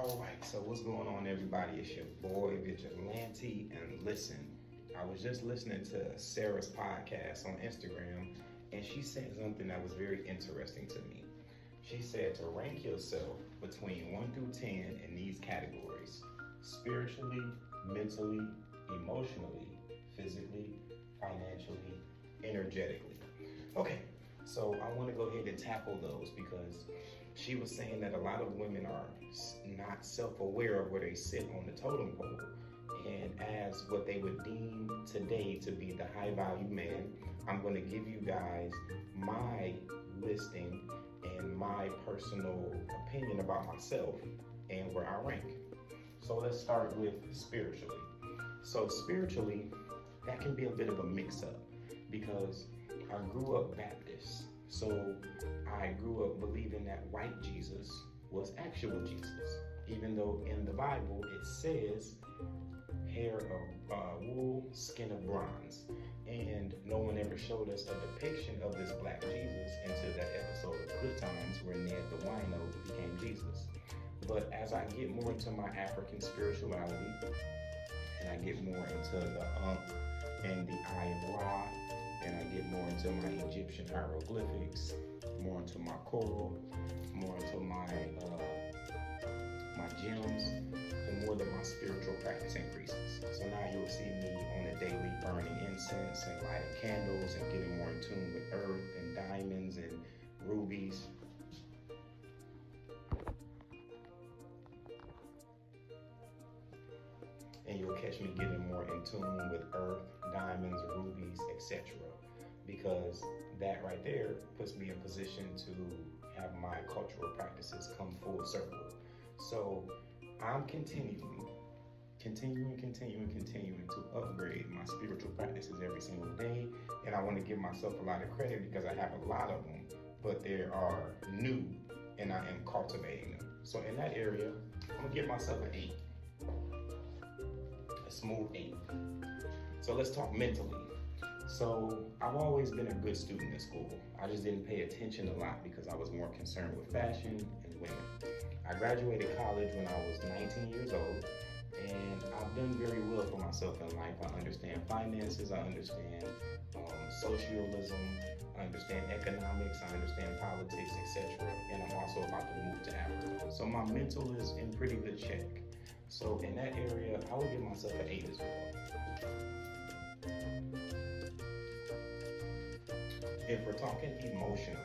All right, so what's going on, everybody? It's your boy Vigilante, and listen, I was just listening to Sarah's podcast on Instagram, and she said something that was very interesting to me. She said to rank yourself between 1 through 10 in these categories: spiritually, mentally, emotionally, physically, financially, energetically. Okay, so I want to go ahead and tackle those because she was saying that a lot of women are not self-aware of where they sit on the totem pole. And as what they would deem today to be the high value man, I'm going to give you guys my listing and my personal opinion about myself and where I rank. So let's start with spiritually. So spiritually, that can be a bit of a mix-up because I grew up Baptist. So I grew up believing that white Jesus was actual Jesus, even though in the Bible it says hair of wool, skin of bronze. And no one ever showed us a depiction of this black Jesus until that episode of Good Times where Ned the wino became Jesus. But as I get more into my African spirituality, and I get more into the Ankh and the Eye of Ra, and I get more into my Egyptian hieroglyphics, more into my coral, more into my gems, the more that my spiritual practice increases. So now you'll see me on a daily burning incense and lighting candles and getting more in tune with earth and diamonds and rubies. And you'll catch me getting more in tune with earth, diamonds, rubies, etc. Because that right there puts me in position to have my cultural practices come full circle. So I'm continuing to upgrade my spiritual practices every single day. And I want to give myself a lot of credit because I have a lot of them, but they are new and I am cultivating them. So in that area, I'm gonna give myself an 8. A smooth 8. So let's talk mentally. So I've always been a good student in school. I just didn't pay attention a lot because I was more concerned with fashion and women. I graduated college when I was 19 years old, and I've done very well for myself in life. I understand finances, I understand socialism, I understand economics, I understand politics, etc. And I'm also about to move to Africa. So my mental is in pretty good check. So in that area, I would give myself an 8 as well. If we're talking emotionally,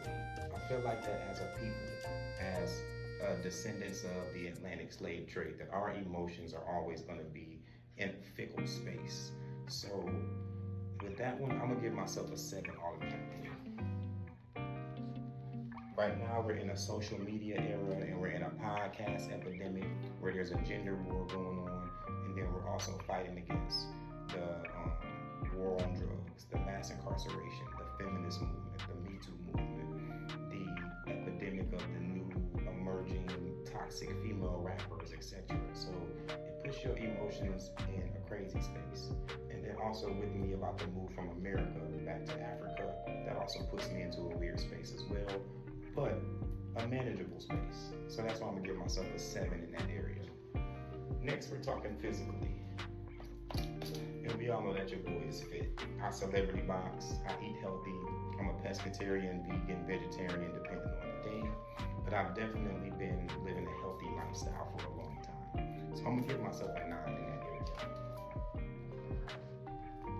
I feel like that as a people, as descendants of the Atlantic slave trade, that our emotions are always going to be in fickle space. So with that one, I'm going to give myself a 7 automatically. Right now, we're in a social media era and we're in a podcast epidemic where there's a gender war going on, and then we're also fighting against the war on drugs, the mass incarceration, the feminist movement, the Me Too movement, the epidemic of the new emerging toxic female rappers, etc. So it puts your emotions in a crazy space. And then also with me about to move from America back to Africa, that also puts me into a weird space as well, but a manageable space. So that's why I'm gonna give myself a 7 in that area. Next, we're talking physically. And we all know that your boy is fit. I celebrity box, I eat healthy, I'm a pescatarian, vegan, vegetarian, depending on the day. But I've definitely been living a healthy lifestyle for a long time. So I'm gonna give myself a 9 in that area.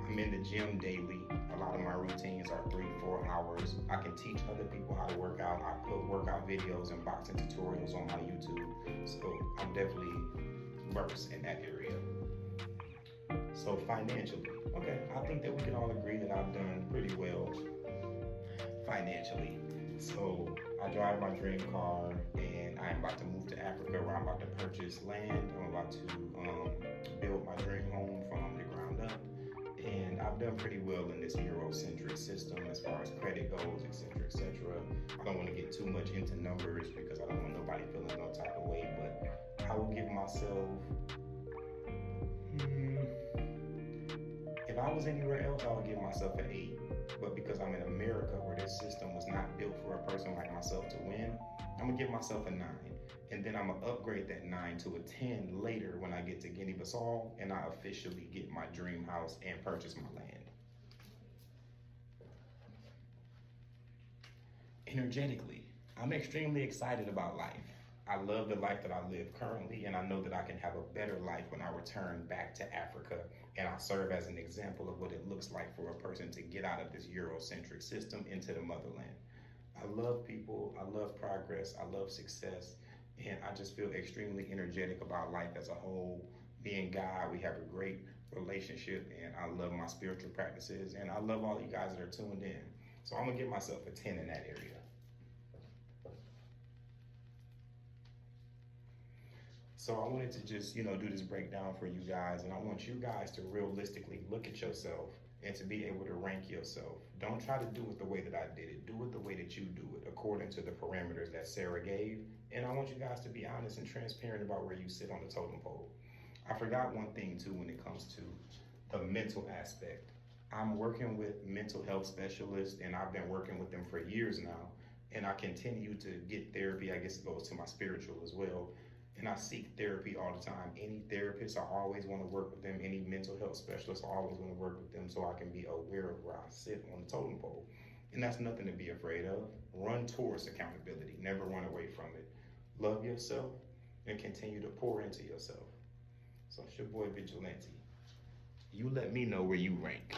I'm in the gym daily. A lot of my routines are 3-4 hours. I can teach other people how to work out. I put workout videos and boxing tutorials on my YouTube. So I'm definitely versed in that area. So financially, okay, I think that we can all agree that I've done pretty well financially. So I drive my dream car and I'm about to move to Africa where I'm about to purchase land. I'm about to build my dream home from the ground up. And I've done pretty well in this Eurocentric system as far as credit goes, etc., etc. I don't want to get too much into numbers because I don't want nobody feeling no type of way, but I will give myself, if I was anywhere else, I would give myself an 8. But because I'm in America where this system was not built for a person like myself to win, I'm gonna give myself a 9. And then I'm gonna upgrade that 9 to a 10 later when I get to Guinea-Bissau and I officially get my dream house and purchase my land. Energetically, I'm extremely excited about life. I love the life that I live currently, and I know that I can have a better life when I return back to Africa, and I serve as an example of what it looks like for a person to get out of this Eurocentric system into the motherland. I love people, I love progress, I love success, and I just feel extremely energetic about life as a whole. Me and God, we have a great relationship, and I love my spiritual practices, and I love all you guys that are tuned in. So I'm gonna give myself a 10 in that area. So I wanted to just, do this breakdown for you guys, and I want you guys to realistically look at yourself and to be able to rank yourself. Don't try to do it the way that I did it. Do it the way that you do it, according to the parameters that Sarah gave. And I want you guys to be honest and transparent about where you sit on the totem pole. I forgot one thing too when it comes to the mental aspect. I'm working with mental health specialists, and I've been working with them for years now. And I continue to get therapy. I guess it goes to my spiritual as well. And I seek therapy all the time. Any therapist, I always want to work with them. Any mental health specialist, I always want to work with them so I can be aware of where I sit on the totem pole. And that's nothing to be afraid of. Run towards accountability. Never run away from it. Love yourself and continue to pour into yourself. So it's your boy Vigilante. You let me know where you rank.